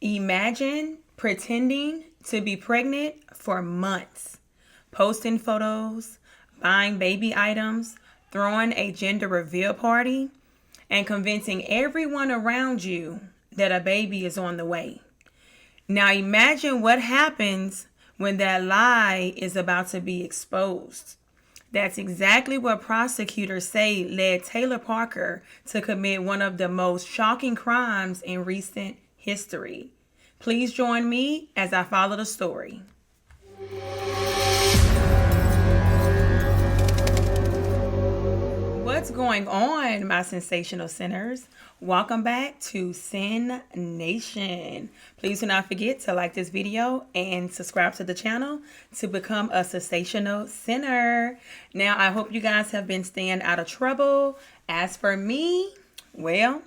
Imagine pretending to be pregnant for months, posting photos, buying baby items, throwing a gender reveal party, and convincing everyone around you that a baby is on the way. Now imagine what happens when that lie is about to be exposed. That's exactly what prosecutors say led Taylor Parker to commit one of the most shocking crimes in recent history. Please join me as I follow the story. What's going on, my sensational sinners? Welcome back to Sin Nation. Please do not forget to like this video and subscribe to the channel to become a sensational sinner. Now, I hope you guys have been staying out of trouble. As for me, well,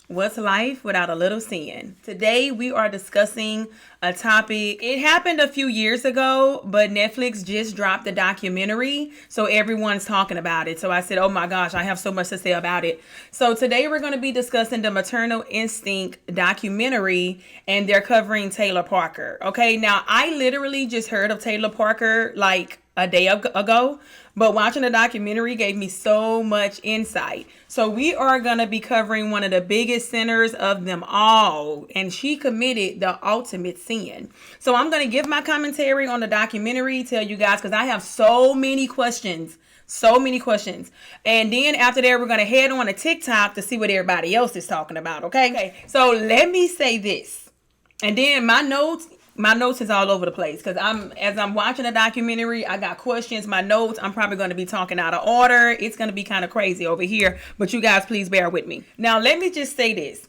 what's life without a little sin? Today we are discussing a topic. It happened a few years ago, but Netflix just dropped the documentary, so everyone's talking about it. So I said, oh my gosh, I have so much to say about it. So today we're going to be discussing the Maternal Instinct documentary, and they're covering Taylor Parker. Okay, now I literally just heard of Taylor Parker like a day ago, but watching the documentary gave me so much insight. So we are going to be covering one of the biggest sinners of them all, and she committed the ultimate sin. So I'm going to give my commentary on the documentary, tell you guys, because I have so many questions. And then after that, we're going to head on to TikTok to see what everybody else is talking about. Okay. So let me say this, and then my notes is all over the place because as I'm watching the documentary, I got questions, my notes. I'm probably going to be talking out of order. It's going to be kind of crazy over here, but you guys please bear with me. Now, let me just say this.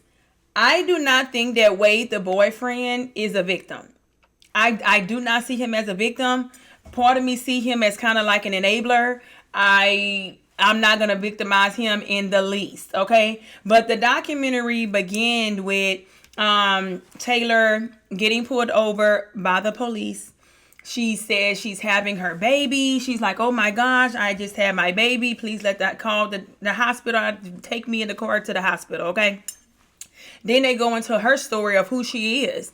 I do not think that Wade, the boyfriend, is a victim. I do not see him as a victim. Part of me see him as kind of like an enabler. I'm not going to victimize him in the least, okay? But the documentary began with Taylor getting pulled over by the police. She says she's having her baby. She's like, oh my gosh, I just had my baby. Please let that call the hospital. Take me in the car to the hospital, okay? Then they go into her story of who she is.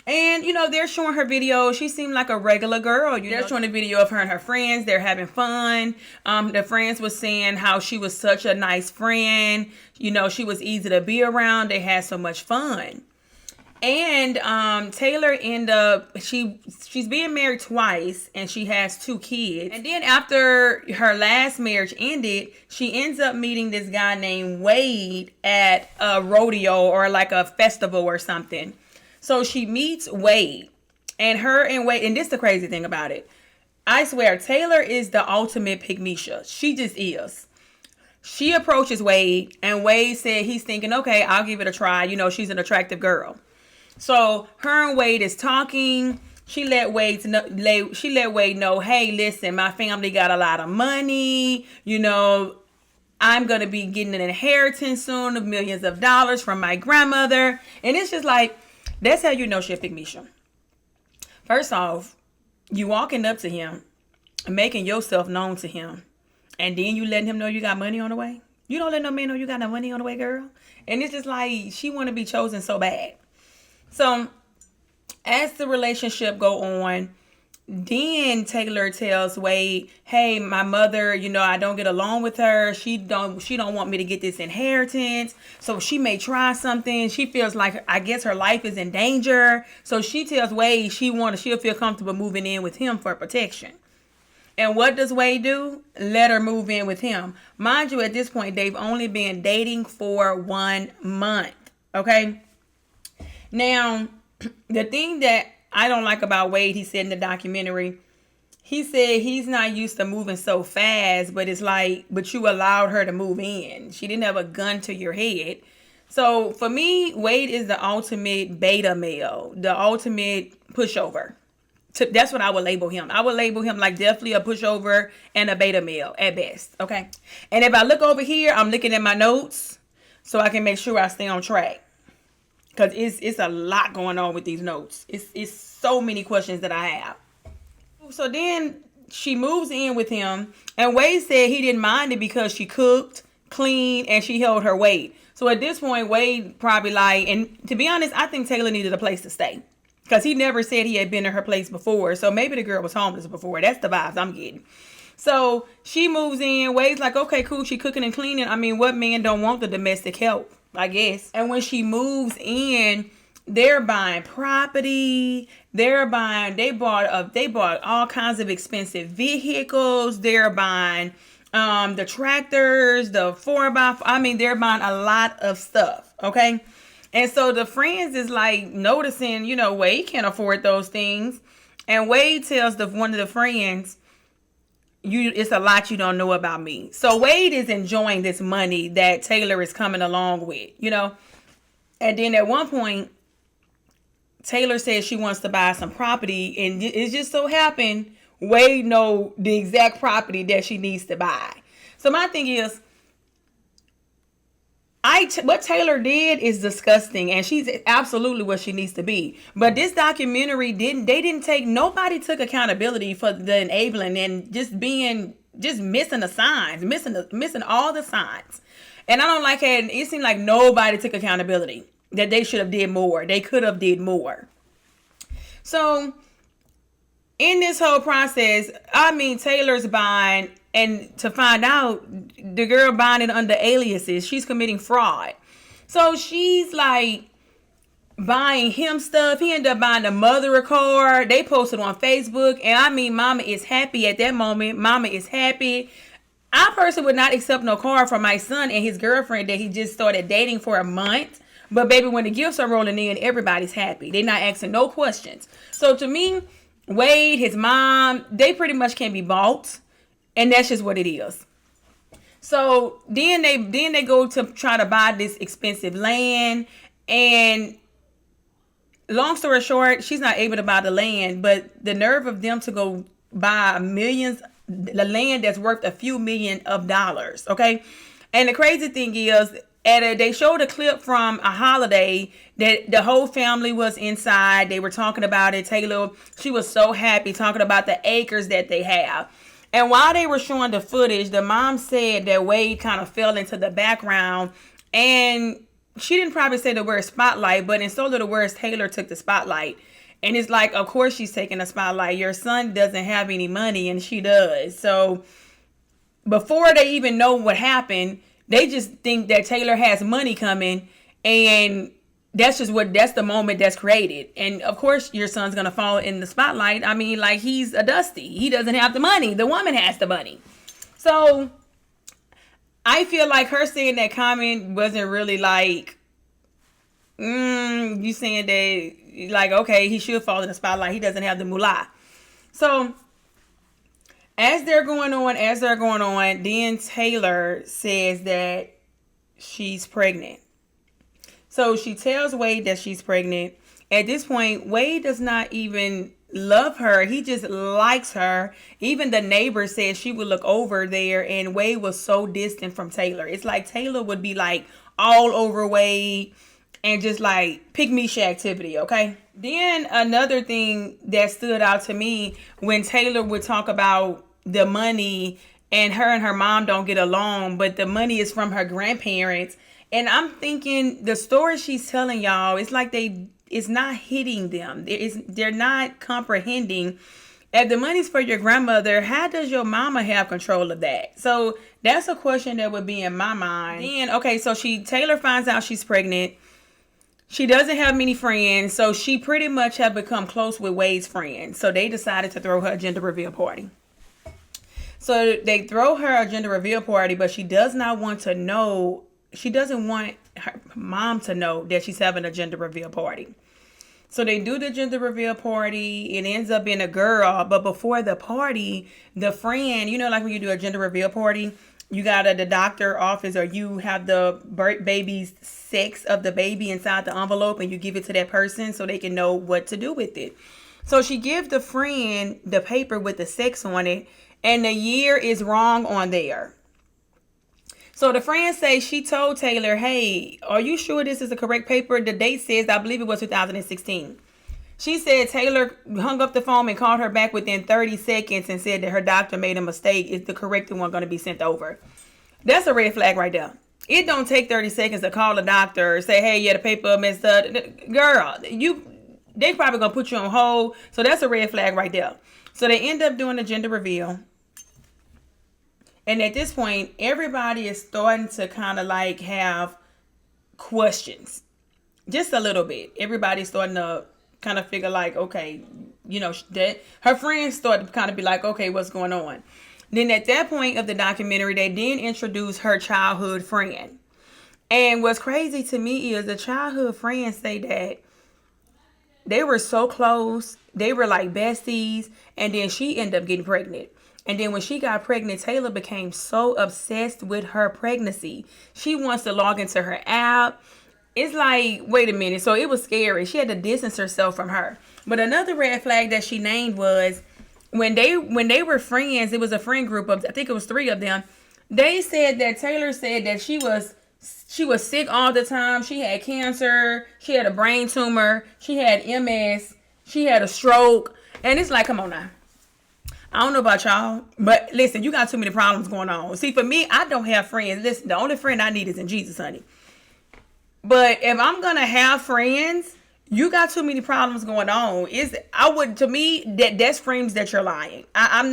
And, they're showing her video. She seemed like a regular girl. They're showing a video of her and her friends. They're having fun. The friends was saying how she was such a nice friend. She was easy to be around. They had so much fun. And Taylor she's being married twice, and she has 2 kids. And then after her last marriage ended, she ends up meeting this guy named Wade at a rodeo or like a festival or something. So she meets Wade, and Wade, and this is the crazy thing about it. I swear, Taylor is the ultimate pygmesia. She just is. She approaches Wade, and Wade said he's thinking, okay, I'll give it a try. She's an attractive girl. So her and Wade is talking. She let Wade know, hey, listen, my family got a lot of money. I'm going to be getting an inheritance soon of millions of dollars from my grandmother. And it's just like, that's how you know she's a pygmesia. First off, you walking up to him, making yourself known to him, and then you letting him know you got money on the way. You don't let no man know you got no money on the way, girl. And it's just like she want to be chosen so bad. So as the relationship go on, then Taylor tells Wade, hey, my mother, I don't get along with her. She don't want me to get this inheritance. So she may try something. She feels like, I guess her life is in danger. So she tells Wade she'll feel comfortable moving in with him for protection. And what does Wade do? Let her move in with him. Mind you, at this point, they've only been dating for 1 month. Okay. Now, the thing that I don't like about Wade, he said in the documentary, he said he's not used to moving so fast, but it's like, but you allowed her to move in. She didn't have a gun to your head. So for me, Wade is the ultimate beta male, the ultimate pushover. That's what I would label him. I would label him like definitely a pushover and a beta male at best. Okay. And if I look over here, I'm looking at my notes so I can make sure I stay on track. Because it's a lot going on with these notes. It's so many questions that I have. So then she moves in with him. And Wade said he didn't mind it because she cooked, cleaned, and she held her weight. So at this point, Wade probably like, and to be honest, I think Taylor needed a place to stay. Because he never said he had been to her place before. So maybe the girl was homeless before. That's the vibes I'm getting. So she moves in. Wade's like, okay, cool. She cooking and cleaning. I mean, what man don't want the domestic help, I guess. And when she moves in, they're buying property. They bought all kinds of expensive vehicles. They're buying the tractors, the 4x4. I mean, they're buying a lot of stuff. Okay. And so the friends is like noticing, you know, Wade can't afford those things. And Wade tells one of the friends, it's a lot you don't know about me. So Wade is enjoying this money that Taylor is coming along with, you know. And then at one point, Taylor says she wants to buy some property. And it just so happened, Wade know the exact property that she needs to buy. So my thing is, what Taylor did is disgusting, and she's absolutely what she needs to be. But this documentary nobody took accountability for the enabling and just missing the signs, missing all the signs. And I don't like it. It seemed like nobody took accountability, that they should have did more. They could have did more. So in this whole process, I mean, Taylor's buying. And to find out, the girl buying it under aliases, she's committing fraud. So she's like buying him stuff. He ended up buying the mother a car. They posted on Facebook. And I mean, mama is happy at that moment. Mama is happy. I personally would not accept no car from my son and his girlfriend that he just started dating for a month. But baby, when the gifts are rolling in, everybody's happy. They're not asking no questions. So to me, Wade, his mom, they pretty much can't be bought. And that's just what it is. So then they go to try to buy this expensive land. And long story short, she's not able to buy the land. But the nerve of them to go buy the land that's worth a few million of dollars. Okay. And the crazy thing is, they showed a clip from a holiday that the whole family was inside. They were talking about it. Taylor, she was so happy talking about the acres that they have. And while they were showing the footage, the mom said that Wade kind of fell into the background. And she didn't probably say the word spotlight, but in so little words, Taylor took the spotlight. And it's like, of course she's taking the spotlight. Your son doesn't have any money and she does. So before they even know what happened, they just think that Taylor has money coming. And that's the moment that's created. And of course, your son's going to fall in the spotlight. I mean, like, he's a Dusty. He doesn't have the money. The woman has the money. So I feel like her saying that comment wasn't really like, you saying that, like, okay, he should fall in the spotlight. He doesn't have the moolah. So as they're going on, then Taylor says that she's pregnant. So she tells Wade that she's pregnant. At this point, Wade does not even love her. He just likes her. Even the neighbor said she would look over there, and Wade was so distant from Taylor. It's like Taylor would be like all over Wade and just like pick me activity, okay? Then another thing that stood out to me, when Taylor would talk about the money and her mom don't get along, but the money is from her grandparents. And I'm thinking the story she's telling y'all, it's like it's not hitting them. They're not comprehending. If the money's for your grandmother, how does your mama have control of that? So that's a question that would be in my mind. Then, okay, so Taylor finds out she's pregnant. She doesn't have many friends, so she pretty much have become close with Wade's friends. So they decided to throw her a gender reveal party. So they throw her a gender reveal party, but she does not want to know. She doesn't want her mom to know that she's having a gender reveal party. So they do the gender reveal party. It ends up being a girl. But before the party, the friend, you know, like when you do a gender reveal party, you got the doctor office, or you have the baby's sex of the baby inside the envelope, and you give it to that person so they can know what to do with it. So she gives the friend the paper with the sex on it, and the year is wrong on there. So the friend says she told Taylor, hey, are you sure this is the correct paper? The date says, I believe it was 2016. She said Taylor hung up the phone and called her back within 30 seconds and said that her doctor made a mistake. Is the correct one going to be sent over? That's a red flag right there. It don't take 30 seconds to call a doctor or say, hey, yeah, the paper messed up. Girl, they probably gonna put you on hold. So that's a red flag right there. So they end up doing a gender reveal. And at this point, everybody is starting to kind of like have questions. Just a little bit. Everybody's starting to kind of figure like, okay, you know, that her friends started to kind of be like, okay, what's going on? Then at that point of the documentary, they then introduce her childhood friend. And what's crazy to me is the childhood friends say that they were so close. They were like besties. And then she ended up getting pregnant. And then when she got pregnant, Taylor became so obsessed with her pregnancy. She wants to log into her app. It's like, wait a minute. So it was scary. She had to distance herself from her. But another red flag that she named was when they were friends, it was a friend group of, I think it was 3 of them. They said that Taylor said that she was sick all the time. She had cancer. She had a brain tumor. She had MS. She had a stroke. And it's like, come on now. I don't know about y'all, but listen, you got too many problems going on. See, for me, I don't have friends. Listen, the only friend I need is in Jesus, honey. But if I'm going to have friends, you got too many problems going on. To me, that screams that you're lying. We're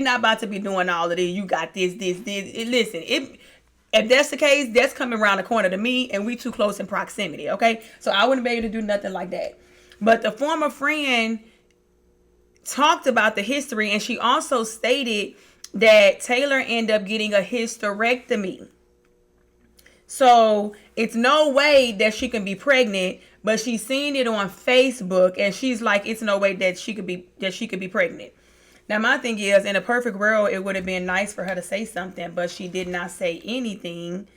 not about to be doing all of this. You got this. Listen, if that's the case, that's coming around the corner to me, and we too close in proximity, okay? So I wouldn't be able to do nothing like that. But the former friend talked about the history, and she also stated that Taylor ended up getting a hysterectomy. So it's no way that she can be pregnant, but she's seen it on Facebook, and she's like, it's no way that she could be pregnant. Now my thing is, in a perfect world, it would have been nice for her to say something, but she did not say anything.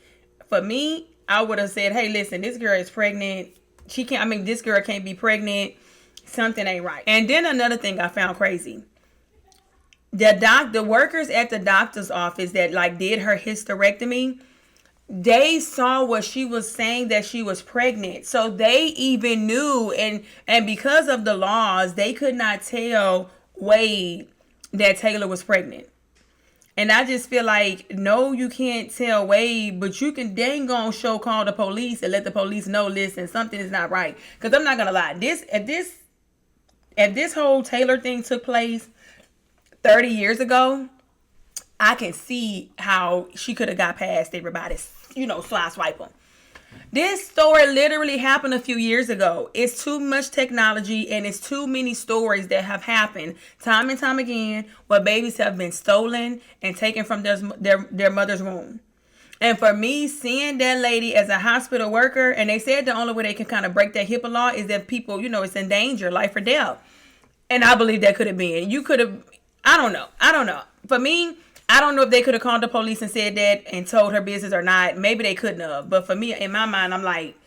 For me, I would have said, hey, listen, this girl is pregnant. This girl can't be pregnant. Something ain't right. And then another thing I found crazy. The workers at the doctor's office that like did her hysterectomy, they saw what she was saying, that she was pregnant. So they even knew, and because of the laws, they could not tell Wade that Taylor was pregnant. And I just feel like, no, you can't tell Wade, but you can dang on call the police and let the police know, listen, something is not right. Because I'm not going to lie. If this whole Taylor thing took place 30 years ago, I can see how she could have got past everybody, slide swipe them. This story literally happened a few years ago. It's too much technology, and it's too many stories that have happened time and time again where babies have been stolen and taken from their mother's womb. And for me, seeing that lady as a hospital worker, and they said the only way they can kind of break that HIPAA law is that people, it's in danger, life or death. And I believe that could have been. You could have, I don't know. For me, I don't know if they could have called the police and said that and told her business or not. Maybe they couldn't have. But for me, in my mind, I'm like,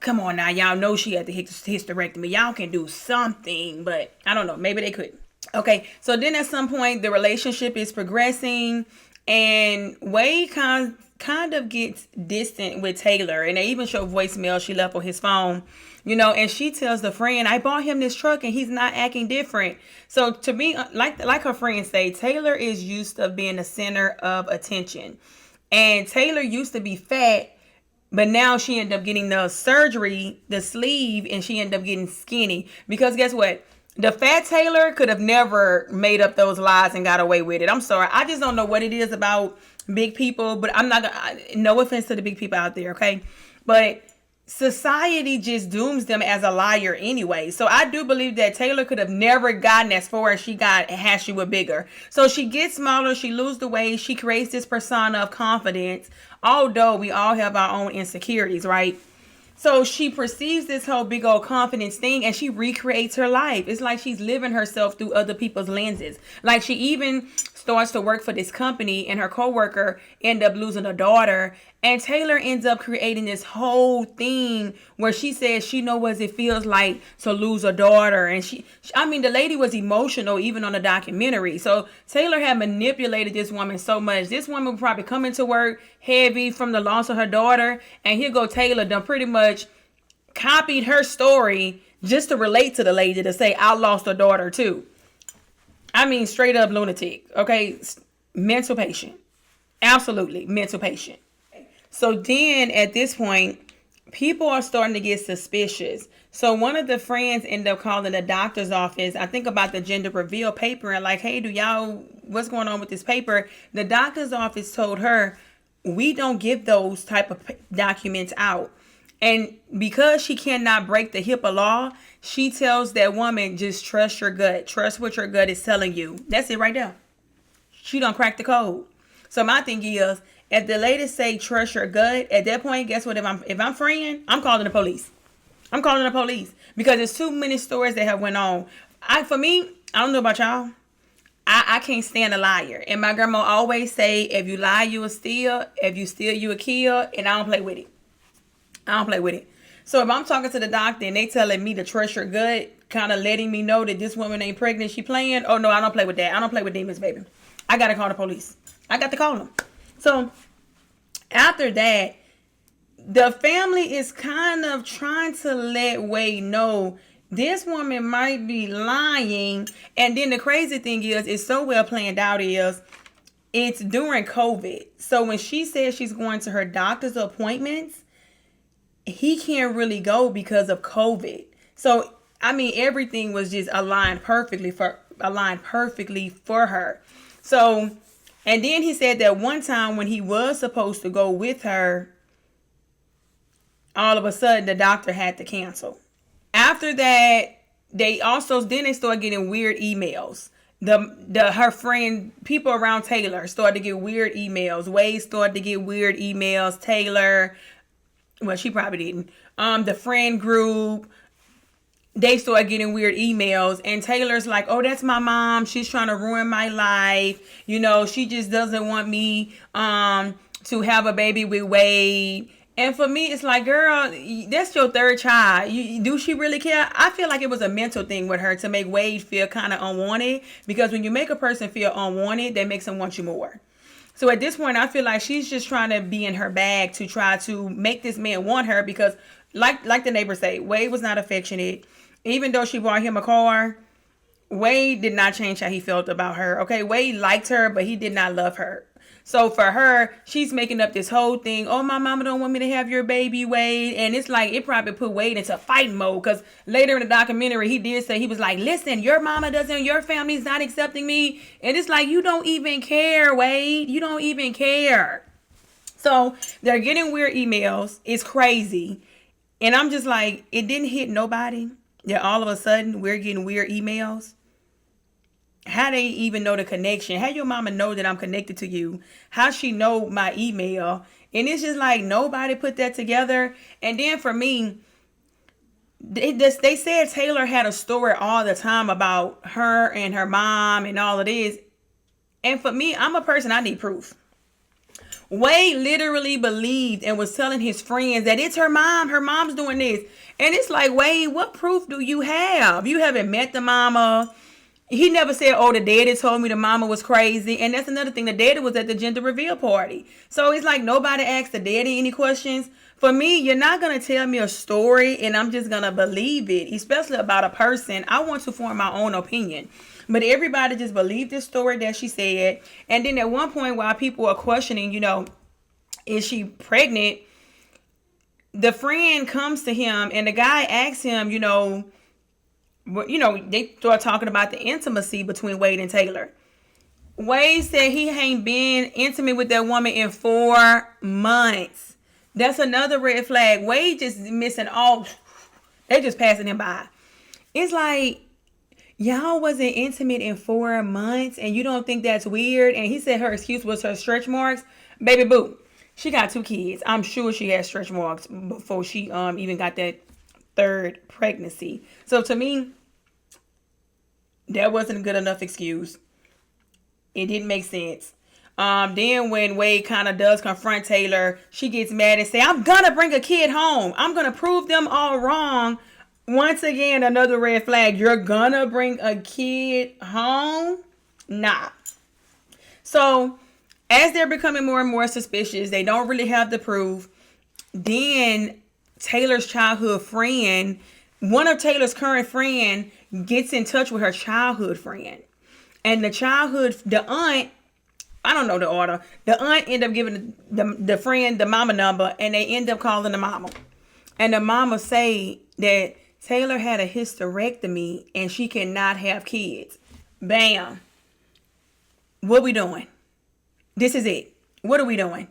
come on now. Y'all know she had the hysterectomy. Y'all can do something. But I don't know. Maybe they couldn't. Okay. So then at some point, the relationship is progressing. And Wade kind of gets distant with Taylor. And they even show voicemail she left on his phone. And she tells the friend, I bought him this truck and he's not acting different. So to me, like her friends say, Taylor is used to being the center of attention. And Taylor used to be fat, but now she ended up getting the surgery, the sleeve, and she ended up getting skinny. Because guess what? The fat Taylor could have never made up those lies and got away with it. I'm sorry. I just don't know what it is about big people, but I'm not gonna, no offense to the big people out there, okay? But society just dooms them as a liar anyway. So I do believe that Taylor could have never gotten as far as she got had she were bigger. So she gets smaller, she loses the weight, she creates this persona of confidence, although we all have our own insecurities, right? So she perceives this whole big old confidence thing, and she recreates her life. It's like she's living herself through other people's lenses. Like she even starts to work for this company, and her coworker end up losing a daughter. And Taylor ends up creating this whole thing where she says she knows what it feels like to lose a daughter. And the lady was emotional even on the documentary. So Taylor had manipulated this woman so much. This woman would probably come into work heavy from the loss of her daughter. And here go Taylor done pretty much copied her story just to relate to the lady to say, I lost a daughter too. Straight up lunatic. Okay. Mental patient. Absolutely mental patient. So then at this point, people are starting to get suspicious. So one of the friends ended up calling the doctor's office. I think about the gender reveal paper and like, hey, what's going on with this paper? The doctor's office told her, we don't give those type of documents out. And because she cannot break the HIPAA law, she tells that woman, just trust your gut. Trust what your gut is telling you. That's it right there. She don't crack the code. So my thing is, if the ladies say trust your gut, at that point, guess what? If I'm friend, I'm calling the police. I'm calling the police because there's too many stories that have went on. For me, I don't know about y'all. I can't stand a liar. And my grandma always say, if you lie, you will steal. If you steal, you will kill. And I don't play with it. I don't play with it. So if I'm talking to the doctor and they telling me to trust your gut, kind of letting me know that this woman ain't pregnant, she playing. Oh no, I don't play with that. I don't play with demons, baby. I got to call the police. I got to call them. So after that, the family is kind of trying to let Wade know this woman might be lying. And then the crazy thing is, it's so well planned out is, it's during COVID. So when she says she's going to her doctor's appointments, he can't really go because of COVID. So, I mean, everything was just aligned perfectly for her. So, and then he said that one time when he was supposed to go with her, all of a sudden the doctor had to cancel. After that, they started getting weird emails. Her friend, people around Taylor started to get weird emails. Wade started to get weird emails. Taylor, well, she probably didn't. The friend group, they started getting weird emails. And Taylor's like, oh, that's my mom. She's trying to ruin my life. You know, she just doesn't want me to have a baby with Wade. And for me, it's like, girl, that's your third child. Do she really care? I feel like it was a mental thing with her to make Wade feel kind of unwanted. Because when you make a person feel unwanted, that makes them want you more. So at this point, I feel like she's just trying to be in her bag to try to make this man want her. Because like the neighbors say, Wade was not affectionate. Even though she bought him a car, Wade did not change how he felt about her. Okay, Wade liked her, but he did not love her. So for her, she's making up this whole thing. Oh, my mama don't want me to have your baby, Wade. And it's like, it probably put Wade into fighting mode. Because later in the documentary, he did say, he was like, listen, your family's not accepting me. And it's like, you don't even care, Wade. You don't even care. So they're getting weird emails. It's crazy. And I'm just like, it didn't hit nobody. Yeah, all of a sudden, we're getting weird emails. How they even know the connection? How your mama know that I'm connected to you? How she know my email? And it's just like nobody put that together. And then for me, they said Taylor had a story all the time about her and her mom and all of this. And for me, I'm a person, I need proof. Wade literally believed and was telling his friends that it's her mom. Her mom's doing this. And it's like, Wade, what proof do you have? You haven't met the mama. He never said, oh, the daddy told me the mama was crazy. And that's another thing. The daddy was at the gender reveal party. So it's like nobody asked the daddy any questions. For me, you're not going to tell me a story and I'm just going to believe it, especially about a person. I want to form my own opinion. But everybody just believed this story that she said. And then at one point, while people are questioning, is she pregnant? The friend comes to him and the guy asks him, they start talking about the intimacy between Wade and Taylor. Wade said he ain't been intimate with that woman in 4 months. That's another red flag. Wade just missing all. They just passing him by. It's like, y'all wasn't intimate in 4 months and you don't think that's weird? And he said her excuse was her stretch marks. Baby boo, she got 2 kids. I'm sure she had stretch marks before she even got that 3rd pregnancy. So to me, that wasn't a good enough excuse. It didn't make sense. Then when Wade kind of does confront Taylor, she gets mad and say, I'm gonna bring a kid home. I'm gonna prove them all wrong. Once again, another red flag. You're gonna bring a kid home? Nah. So as they're becoming more and more suspicious, they don't really have the proof. Then Taylor's childhood friend, one of Taylor's current friend, gets in touch with her childhood friend. And the aunt I don't know the order. The aunt ended up giving the friend the mama number, and they end up calling the mama. And the mama say that Taylor had a hysterectomy and she cannot have kids. Bam. What we doing? This is it. What are we doing?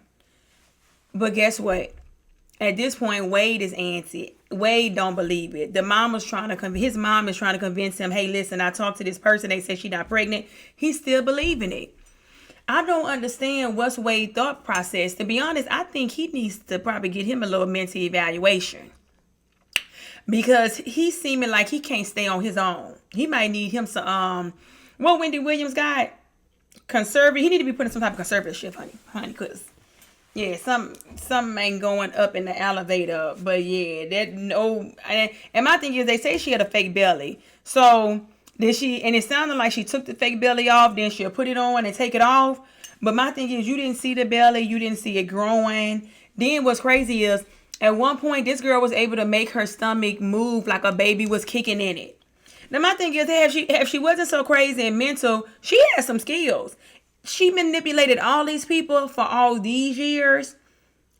But guess what? At this point, Wade is antsy. Wade don't believe it. His mom is trying to convince him, hey, listen, I talked to this person. They said she's not pregnant. He's still believing it. I don't understand what's Wade's thought process. To be honest, I think he needs to probably get him a little mental evaluation. Because he's seeming like he can't stay on his own. He might need him some, what Wendy Williams got? Conservative. He need to be putting some type of conservatorship, honey, because, yeah, something ain't going up in the elevator. But, yeah, and my thing is, they say she had a fake belly. So, and it sounded like she took the fake belly off, then she'll put it on and take it off. But my thing is, you didn't see the belly, you didn't see it growing. Then what's crazy is, at one point, this girl was able to make her stomach move like a baby was kicking in it. Now, my thing is, if she wasn't so crazy and mental, she had some skills. She manipulated all these people for all these years.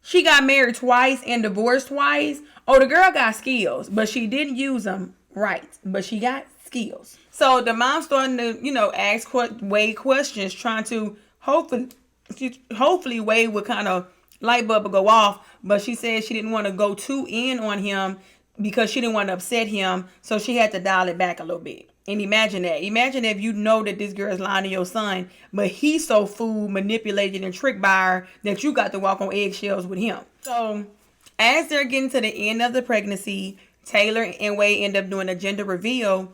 She got married twice and divorced twice. Oh, the girl got skills, but she didn't use them right. But she got skills. So the mom starting to, ask Wade questions, trying to hopefully Wade would kind of light bulb go off. But she said she didn't want to go too in on him because she didn't want to upset him. So she had to dial it back a little bit. And imagine that. Imagine if you know that this girl is lying to your son, but he's so fooled, manipulated, and tricked by her that you got to walk on eggshells with him. So as they're getting to the end of the pregnancy, Taylor and Wade end up doing a gender reveal.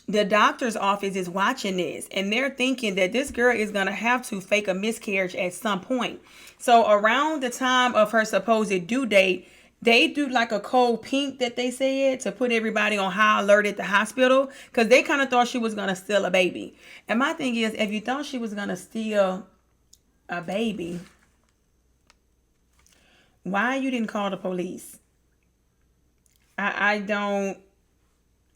The doctor's office is watching this, and they're thinking that this girl is going to have to fake a miscarriage at some point. So around the time of her supposed due date, they do like a cold pink that they said to put everybody on high alert at the hospital because they kind of thought she was going to steal a baby. And my thing is, if you thought she was going to steal a baby, why you didn't call the police? I don't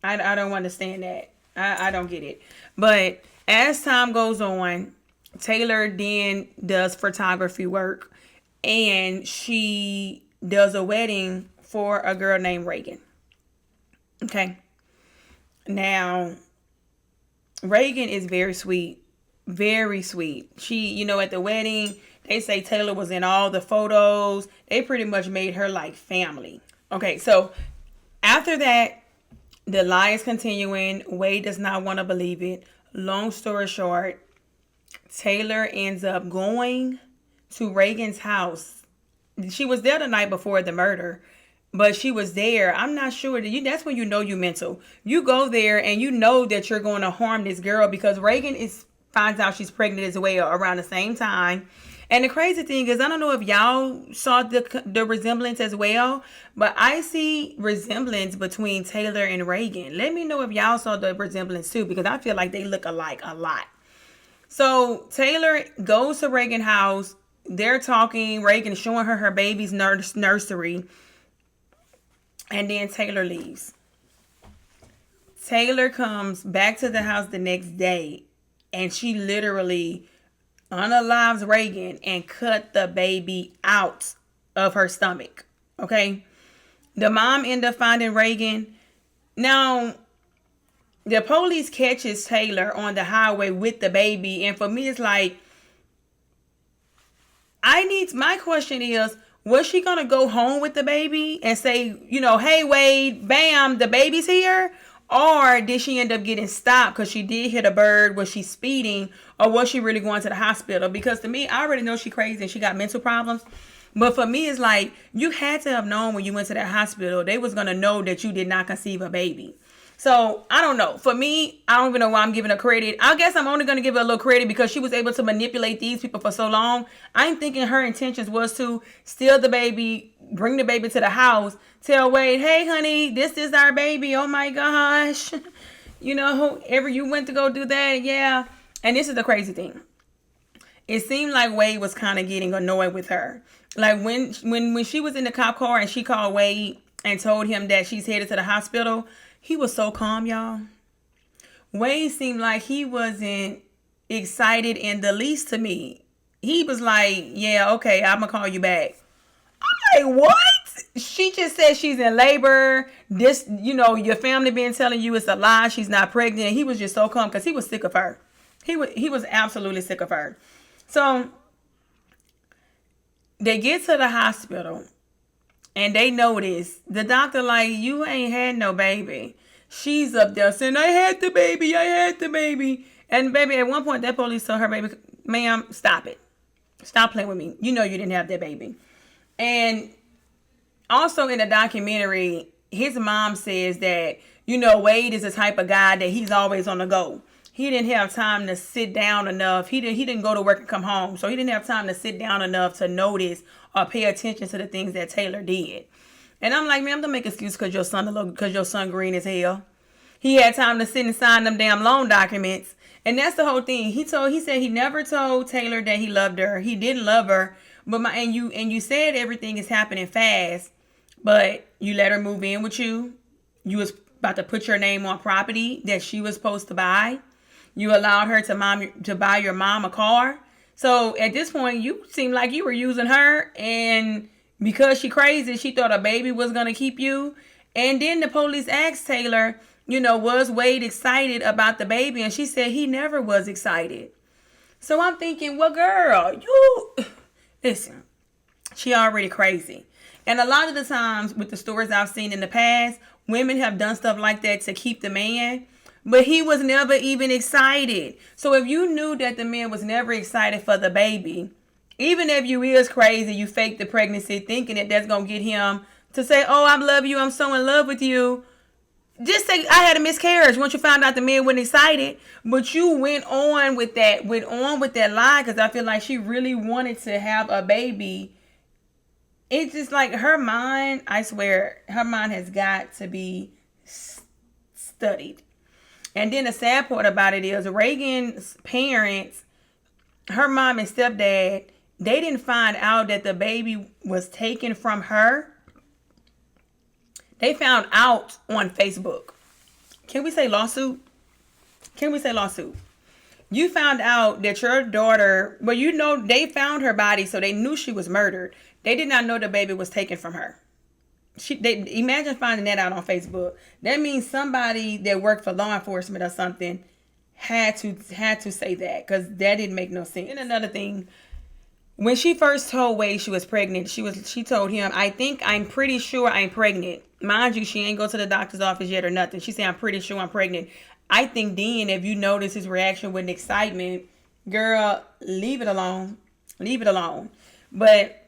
understand that. I don't get it. But as time goes on, Taylor then does photography work, and she does a wedding for a girl named Reagan. Okay. Now, Reagan is very sweet. Very sweet. She, at the wedding, they say Taylor was in all the photos. They pretty much made her like family. Okay, so after that, the lie is continuing. Wade does not want to believe it. Long story short, Taylor ends up going to Reagan's house. She was there the night before the murder, but she was there. I'm not sure. That's when you know you mental. You go there and you know that you're going to harm this girl because Reagan finds out she's pregnant as well around the same time. And the crazy thing is, I don't know if y'all saw the resemblance as well, but I see resemblance between Taylor and Reagan. Let me know if y'all saw the resemblance too, because I feel like they look alike a lot. So Taylor goes to Reagan's house. They're talking. Reagan is showing her baby's nursery. And then Taylor leaves. Taylor comes back to the house the next day, and she literally unalives Reagan and cut the baby out of her stomach. Okay? The mom ended up finding Reagan. Now, the police catches Taylor on the highway with the baby. And for me, it's like, my question is, was she going to go home with the baby and say, hey, Wade, bam, the baby's here? Or did she end up getting stopped because she did hit a bird? Was she speeding? Or was she really going to the hospital? Because to me, I already know she crazy and she got mental problems. But for me, it's like, you had to have known when you went to that hospital, they was going to know that you did not conceive a baby. So, I don't know. For me, I don't even know why I'm giving her credit. I guess I'm only going to give her a little credit because she was able to manipulate these people for so long. I'm thinking her intentions was to steal the baby, bring the baby to the house, tell Wade, hey, honey, this is our baby. Oh, my gosh. Whoever you went to go do that, yeah. And this is the crazy thing. It seemed like Wade was kind of getting annoyed with her. Like when she was in the cop car and she called Wade and told him that she's headed to the hospital, he was so calm, y'all. Wade seemed like he wasn't excited in the least to me. he was like, yeah, okay, I'm gonna call you back. I'm like, what? She just said she's in labor. This, your family been telling you it's a lie. She's not pregnant. He was just so calm because he was sick of her. He was absolutely sick of her. So they get to the hospital and they notice the doctor like, you ain't had no baby. She's up there saying, I had the baby. And baby, at one point that police told her, baby, ma'am, stop it. Stop playing with me. You know you didn't have that baby. And also in the documentary, his mom says that, Wade is the type of guy that he's always on the go. He didn't have time to sit down enough. He didn't go to work and come home. So he didn't have time to sit down enough to notice or pay attention to the things that Taylor did. And I'm like, man, don't make excuse because your son green as hell. He had time to sit and sign them damn loan documents. And that's the whole thing. He said he never told Taylor that he loved her. He didn't love her. But you said everything is happening fast, but you let her move in with you. You was about to put your name on property that she was supposed to buy. You allowed her to buy your mom a car. So at this point, you seem like you were using her, and because she crazy, she thought a baby was gonna keep you. And then the police asked Taylor, was Wade excited about the baby? And she said he never was excited. So I'm thinking, well, girl, listen, she already crazy. And a lot of the times with the stories I've seen in the past, women have done stuff like that to keep the man, but he was never even excited. So if you knew that the man was never excited for the baby, even if you is crazy, you fake the pregnancy thinking that that's going to get him to say, oh, I love you, I'm so in love with you. Just say, I had a miscarriage once you found out the man wasn't excited. But you went on with that lie because I feel like she really wanted to have a baby. It's just like her mind, I swear, her mind has got to be studied. And then the sad part about it is Reagan's parents, her mom and stepdad, they didn't find out that the baby was taken from her. They found out on Facebook. Can we say lawsuit? You found out that your daughter, they found her body, so they knew she was murdered. They did not know the baby was taken from her. Imagine finding that out on Facebook. That means somebody that worked for law enforcement or something had to say that, because that didn't make no sense. And another thing, when she first told Wade she was pregnant, she told him, I'm pretty sure I'm pregnant. Mind you, she ain't go to the doctor's office yet or nothing. She said, I'm pretty sure I'm pregnant. I think then if you notice his reaction with excitement, girl, leave it alone. But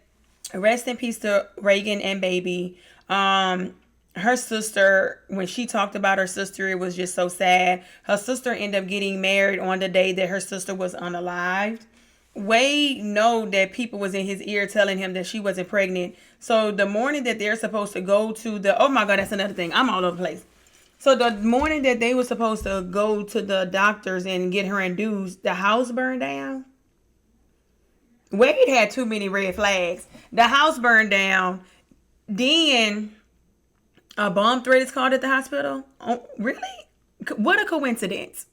rest in peace to Reagan and baby. Her sister, when she talked about her sister, it was just so sad. Her sister ended up getting married on the day that her sister was unalived. Wade know that people was in his ear telling him that she wasn't pregnant. So the morning that they're supposed to go to oh my God, that's another thing. I'm all over the place. So the morning that they were supposed to go to the doctors and get her induced, the house burned down. Wade had too many red flags. The house burned down. Then a bomb threat is called at the hospital. Oh, really? What a coincidence.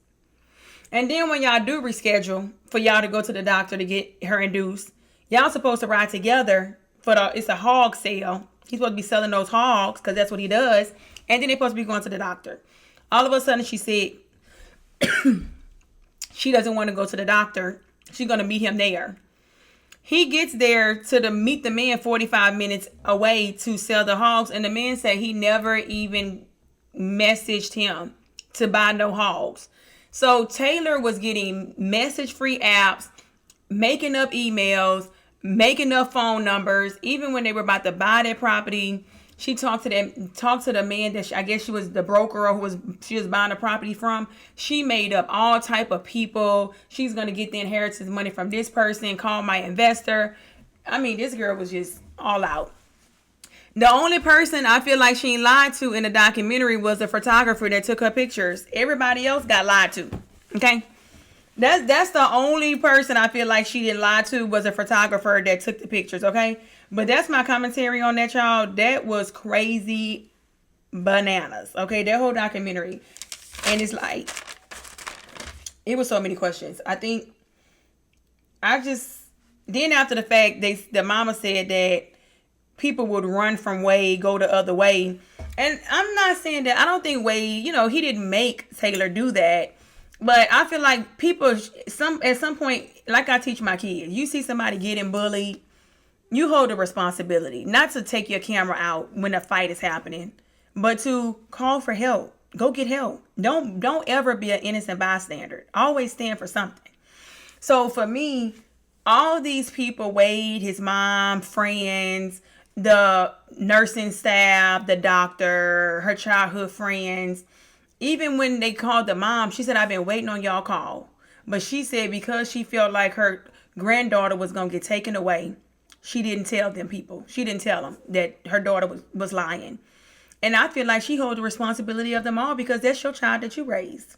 And then when y'all do reschedule for y'all to go to the doctor to get her induced, y'all supposed to ride together it's a hog sale. He's supposed to be selling those hogs because that's what he does. And then they're supposed to be going to the doctor. All of a sudden she said she doesn't want to go to the doctor. She's going to meet him there. He gets there to meet the man 45 minutes away to sell the hogs. And the man said he never even messaged him to buy no hogs. So Taylor was getting message-free apps, making up emails, making up phone numbers. Even when they were about to buy their property, she talked to the man that I guess she was the broker or she was buying the property from. She made up all type of people. She's going to get the inheritance money from this person, call my investor. I mean, this girl was just all out. The only person I feel like she lied to in the documentary was the photographer that took her pictures. Everybody else got lied to. Okay? That's the only person I feel like she didn't lie to was a photographer that took the pictures. Okay? But that's my commentary on that, y'all. That was crazy bananas. Okay? That whole documentary. And it's like, it was so many questions. then after the fact, the mama said that people would run from Wade, go the other way. And I'm not saying that I don't think Wade, he didn't make Taylor do that. But I feel like people, at some point, like I teach my kids, you see somebody getting bullied, you hold the responsibility, not to take your camera out when a fight is happening, but to call for help. Go get help. Don't ever be an innocent bystander. Always stand for something. So for me, all these people, Wade, his mom, friends, the nursing staff, the doctor, her childhood friends, even when they called the mom, she said, I've been waiting on y'all call. But she said because she felt like her granddaughter was going to get taken away, she didn't tell them people. She didn't tell them that her daughter was lying. And I feel like she holds the responsibility of them all because that's your child that you raised.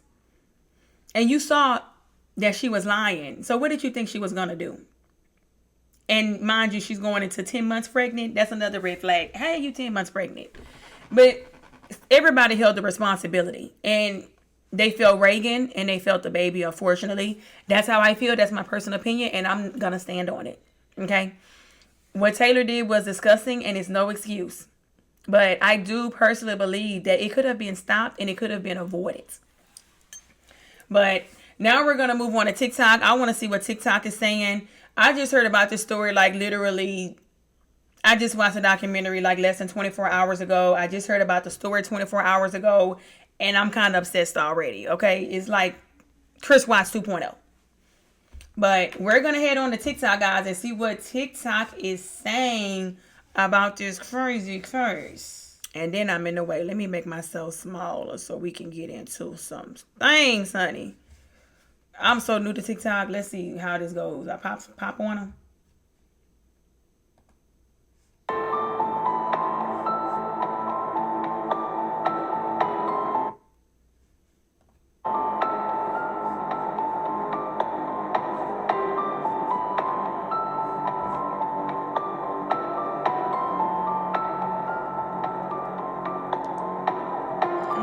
And you saw that she was lying. So what did you think she was going to do? And mind you, she's going into 10 months pregnant. That's another red flag. Hey, you 10 months pregnant. But everybody held the responsibility. And they felt Reagan and they felt the baby, unfortunately. That's how I feel. That's my personal opinion. And I'm going to stand on it. Okay? What Taylor did was disgusting and it's no excuse. But I do personally believe that it could have been stopped and it could have been avoided. But now we're going to move on to TikTok. I want to see what TikTok is saying. I just heard about this story like literally, I just watched a documentary like less than 24 hours ago. I just heard about the story 24 hours ago and I'm kind of obsessed already. Okay. It's like Chris Watts 2.0. But we're going to head on to TikTok, guys, and see what TikTok is saying about this crazy case. And then I'm in the way. Let me make myself smaller so we can get into some things, honey. I'm so new to TikTok. Let's see how this goes. I pop on them.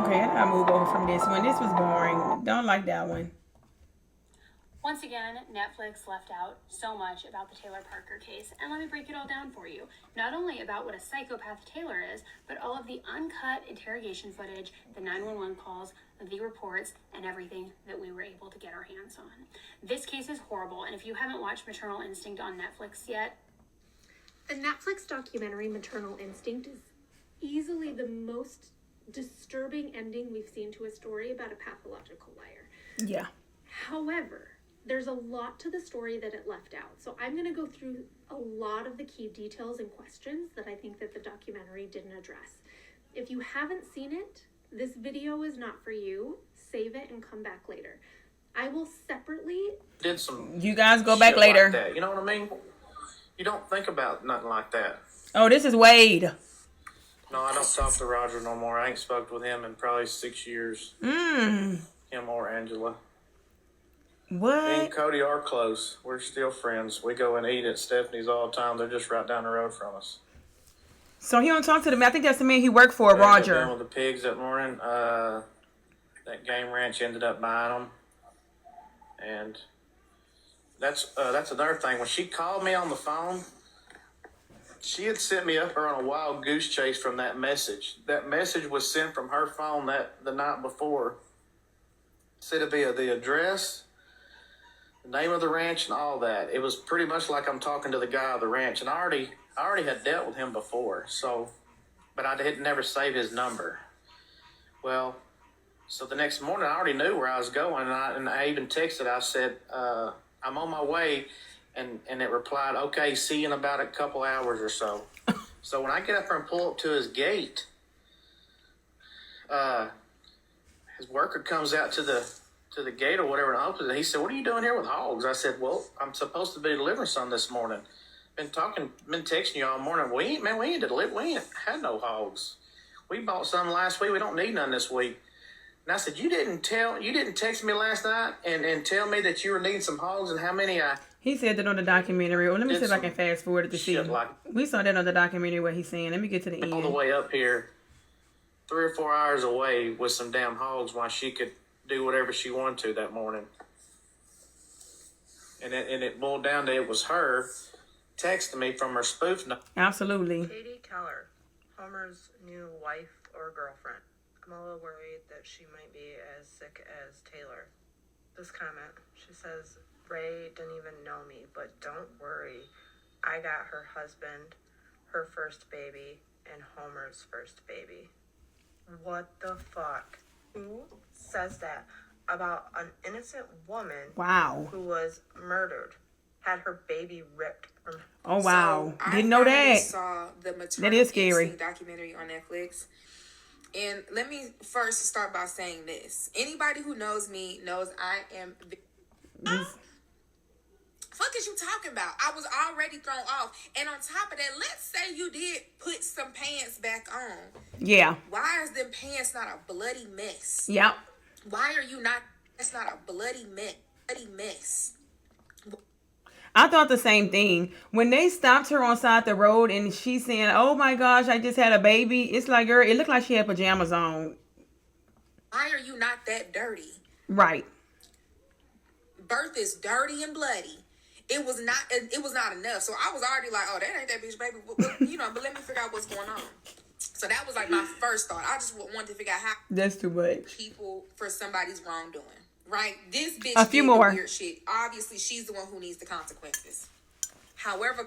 Okay, I gotta move over from this one. This was boring. Don't like that one. Once again, Netflix left out so much about the Taylor Parker case, and let me break it all down for you. Not only about what a psychopath Taylor is, but all of the uncut interrogation footage, the 911 calls, the reports, and everything that we were able to get our hands on. This case is horrible, and if you haven't watched Maternal Instinct on Netflix yet... The Netflix documentary Maternal Instinct is easily the most disturbing ending we've seen to a story about a pathological liar. Yeah. However, there's a lot to the story that it left out. So I'm going to go through a lot of the key details and questions that I think that the documentary didn't address. If you haven't seen it, this video is not for you. Save it and come back later. I will separately... Did some... You guys go back later. Like that. You know what I mean? You don't think about nothing like that. Oh, this is Wade. No, I don't talk to Roger no more. I ain't spoke with him in probably 6 years. Him or Angela. What? Me and Cody are close. We're still friends. We go and eat at Stephanie's all the time. They're just right down the road from us. So he don't talk to them. I think that's the man he worked for, Roger. Down with the pigs that morning. That game ranch ended up buying them. And that's another thing. When she called me on the phone, she had set me up on a wild goose chase from that message. That message was sent from her phone the night before. Said it'd be the address, the name of the ranch, and all that. It was pretty much like I'm talking to the guy of the ranch, and I already had dealt with him before. So, but I had never saved his number. Well, so the next morning I already knew where I was going, and I even texted. I said, I'm on my way. And it replied, okay, see you in about a couple hours or so. So when I get up there and pull up to his gate, his worker comes out to the gate or whatever and opens it. He said, what are you doing here with hogs? I said, well, I'm supposed to be delivering some this morning. Been texting you all morning. We ain't had no hogs. We bought some last week. We don't need none this week. And I said, you didn't text me last night and tell me that you were needing some hogs and how many He said that on the documentary. Well, let me see if I can fast forward it to see. We saw that on the documentary what he's saying. Let me get to the end. All the way up here, 3 or 4 hours away with some damn hogs while she could do whatever she wanted to that morning. and it boiled down to it was her texting me from her spoof number. Absolutely. Katie Keller, Homer's new wife or girlfriend. I'm a little worried that she might be as sick as Taylor. This comment, she says, Ray didn't even know me, but don't worry. I got her husband, her first baby, and Homer's first baby. What the fuck? Who says that about an innocent woman Wow. who was murdered, had her baby ripped from her? Oh, wow. So Didn't know I finally that. saw the Maternal That is scary. documentary on Netflix. And let me first start by saying this. Anybody who knows me knows I am... Fuck is you talking about? I was already thrown off. And on top of that, let's say you did put some pants back on. Yeah. Why is them pants not a bloody mess? Yep. Why are you not... That's not a bloody mess. I thought the same thing. When they stopped her on side the road and she's saying, oh my gosh, I just had a baby. It's like, girl, it looked like she had pajamas on. Why are you not that dirty? Right. Birth is dirty and bloody. It was not enough. So I was already like, oh, that ain't that bitch, baby. But let me figure out what's going on. So that was like my first thought. I just wanted to figure out how That's too much. people for somebody's wrongdoing. Right? This bitch A few did the more. weird shit. Obviously, she's the one who needs the consequences. However,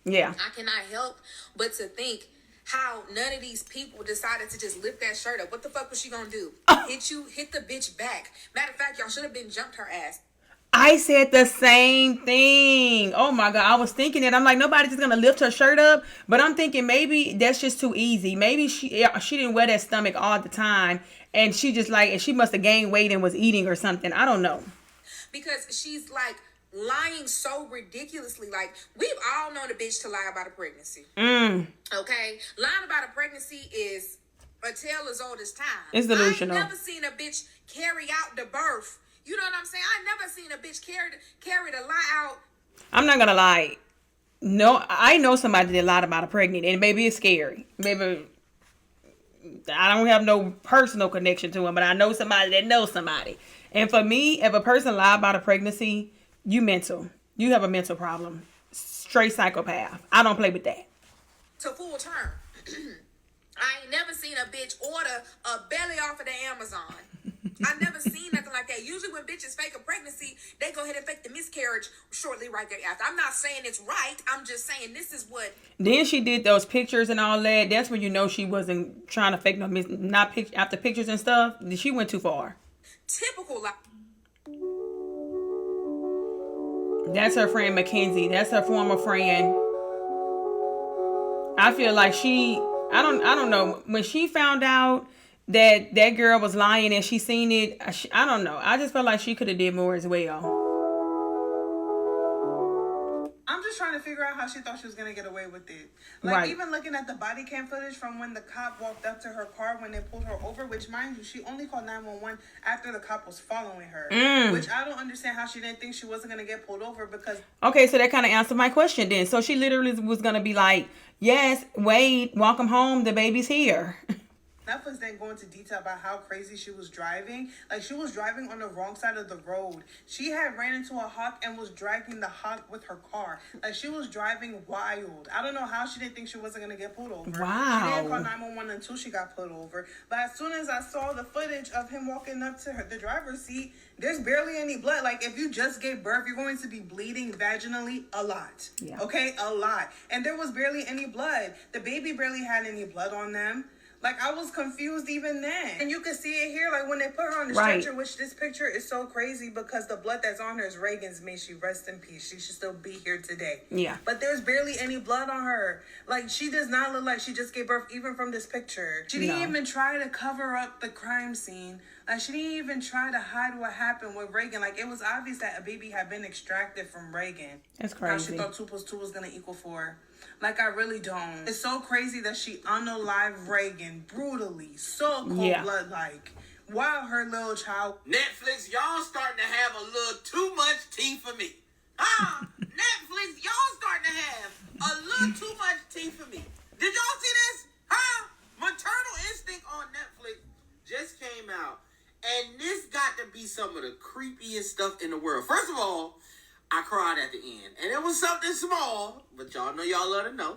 Yeah. I cannot help but to think how none of these people decided to just lift that shirt up. What the fuck was she gonna do? Hit the bitch back. Matter of fact, y'all should have been jumped her ass. I said the same thing. Oh my God. I was thinking that. I'm like, nobody's just going to lift her shirt up. But I'm thinking maybe that's just too easy. Maybe she didn't wear that stomach all the time. And she just like, and she must have gained weight and was eating or something. I don't know. Because she's like lying so ridiculously. Like, we've all known a bitch to lie about a pregnancy. Okay? Lying about a pregnancy is a tale as old as time. It's delusional. I ain't never seen a bitch carry out the birth. You know what I'm saying? I never seen a bitch carry the lie out. I'm not going to lie. No, I know somebody that lied about a pregnant. And maybe it's scary. Maybe I don't have no personal connection to him. But I know somebody that knows somebody. And for me, if a person lied about a pregnancy, you mental. You have a mental problem. Straight psychopath. I don't play with that. To full term. I ain't never seen a bitch order a belly off of the Amazon. I never seen nothing like that. Usually when bitches fake a pregnancy, they go ahead and fake the miscarriage shortly right there after. I'm not saying it's right. I'm just saying this is what... Then she did those pictures and all that. That's when you know she wasn't trying to fake after pictures and stuff. She went too far. Typical like... That's her friend Mackenzie. That's her former friend. I feel like I don't know. When she found out that girl was lying and she seen it, I don't know. I just felt like she could have did more as well. I'm just trying to figure out how she thought she was gonna get away with it. Like, Right. even looking at the body cam footage from when the cop walked up to her car when they pulled her over, which, mind you, she only called 911 after the cop was following her. Which I don't understand how she didn't think she wasn't gonna get pulled over because... Okay, so that kind of answered my question then. So she literally was going to be like, yes, Wade, welcome home. The baby's here. Netflix didn't go into detail about how crazy she was driving. Like, she was driving on the wrong side of the road. She had ran into a hawk and was dragging the hawk with her car. Like, she was driving wild. I don't know how she didn't think she wasn't going to get pulled over. Wow. She didn't call 911 until she got pulled over. But as soon as I saw the footage of him walking up to the driver's seat, there's barely any blood. Like, if you just gave birth, you're going to be bleeding vaginally a lot. Yeah. Okay? A lot. And there was barely any blood. The baby barely had any blood on them. Like, I was confused even then. And you can see it here, like, when they put her on the stretcher, which this picture is so crazy because the blood that's on her is Reagan's. May she rest in peace. She should still be here today. Yeah. But there's barely any blood on her. Like, she does not look like she just gave birth, even from this picture. She didn't even try to cover up the crime scene. Like, she didn't even try to hide what happened with Reagan. Like, it was obvious that a baby had been extracted from Reagan. That's Now crazy. she thought 2 + 2 was going to equal 4. Like, I really don't. It's so crazy that she unalived Reagan brutally, so cold-blood like, while her little child... Netflix, y'all starting to have a little too much tea for me. Netflix, y'all starting to have a little too much tea for me. Did y'all see this? Maternal Instinct on Netflix just came out. And this got to be some of the creepiest stuff in the world. First of all, I cried at the end. And it was something small, but y'all know y'all love to know.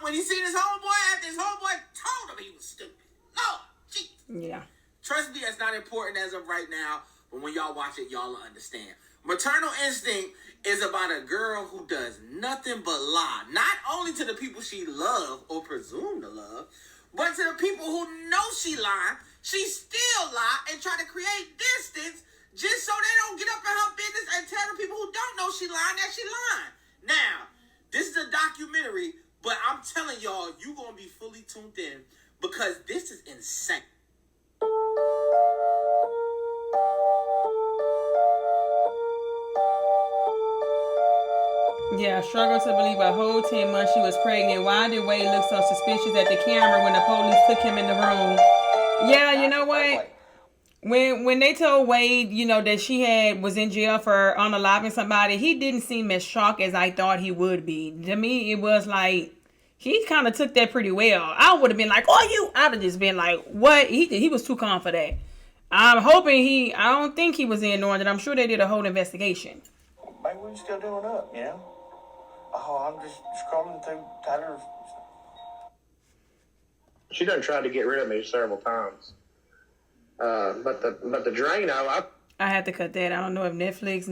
When he seen his homeboy after his homeboy told him he was stupid. Lord, jeez. Yeah. Trust me, that's not important as of right now, but when y'all watch it, y'all will understand. Maternal Instinct is about a girl who does nothing but lie. Not only to the people she loves or presume to love, but to the people who know she lying. She still lie and try to create distance just so they don't get up in her business and tell the people who don't know she lying that she lying. Now, this is a documentary, but I'm telling y'all, you gonna be fully tuned in because this is insane. Yeah, struggle to believe a whole 10 months she was pregnant. Why did Wade look so suspicious at the camera when the police took him in the room? Yeah, you know what? When they told Wade, you know, that she was in jail for unaliving somebody, he didn't seem as shocked as I thought he would be. To me, it was like, he kind of took that pretty well. I would have been like, I'd have just been like, what? He was too calm for that. I'm hoping I don't think he was in knowing that. I'm sure they did a whole investigation. Maybe we can still do it up, you know? Oh, I'm just scrolling through Tyler's. She done tried to get rid of me several times. But the Drano, I had to cut that. I don't know if Netflix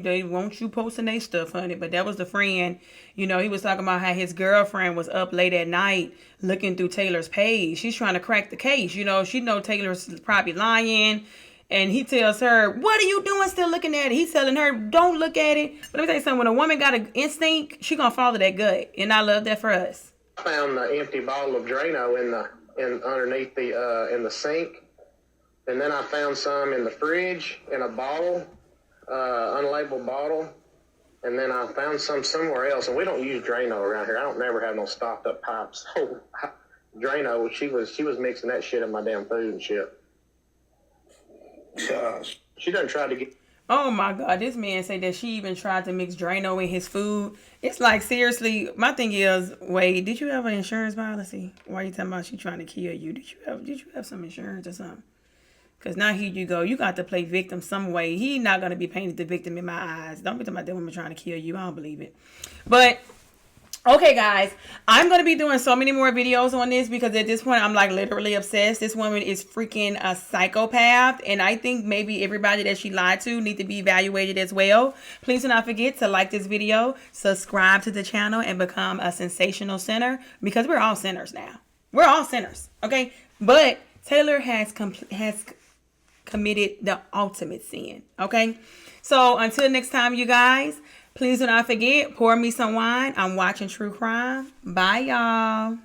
they won't you posting their stuff, honey. But that was the friend, you know, he was talking about how his girlfriend was up late at night looking through Taylor's page. She's trying to crack the case. You know, she know Taylor's probably lying. And he tells her, what are you doing still looking at it? He's telling her, don't look at it. But let me tell you something. When a woman got an instinct, she going to follow that gut. And I love that for us. I found the empty bottle of Drano underneath in the sink. And then I found some in the fridge in a bottle, unlabeled bottle. And then I found some somewhere else. And we don't use Drano around here. I don't never have no stopped up pipes. So Drano, she was mixing that shit in my damn food and shit. Gosh. She done tried to get. Oh my God, this man said that she even tried to mix Drano in his food. It's like, seriously, my thing is, Wade, did you have an insurance policy? Why are you talking about she trying to kill you? Did you have some insurance or something? Because now here you go. You got to play victim some way. He not going to be painted the victim in my eyes. Don't be talking about that woman trying to kill you. I don't believe it. But okay, guys, I'm going to be doing so many more videos on this because at this point, I'm like literally obsessed. This woman is freaking a psychopath. And I think maybe everybody that she lied to need to be evaluated as well. Please do not forget to like this video, subscribe to the channel, and become a sensational sinner because we're all sinners now. We're all sinners, okay? But Taylor has committed the ultimate sin, okay? So until next time, you guys, please do not forget, pour me some wine. I'm watching true crime. Bye, y'all.